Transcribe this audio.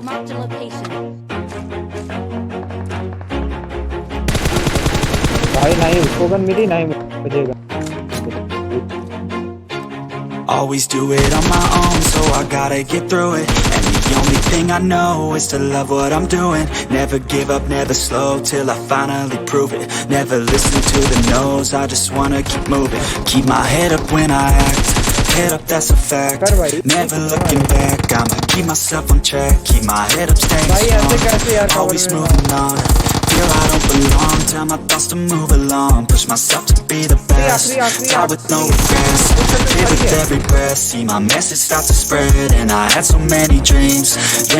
Marked a location. भाई नहीं उसको गन मिली नहीं मुझे gun. Always do it on my own, so I gotta get through it. And the only thing I know is to love what I'm doing. Never give up, never slow, till I finally prove it. Never listen to the no's, I just wanna keep moving. Keep my head up when I act, head up, that's a fact. Never looking back, I'ma keep myself on track. Keep my head up, staying strong, always moving on. Feel I don't belong, tell my thoughts to move along. Push myself to be the best, die with no regrets. Live with every breath, see my message start to spread. And I had so many dreams.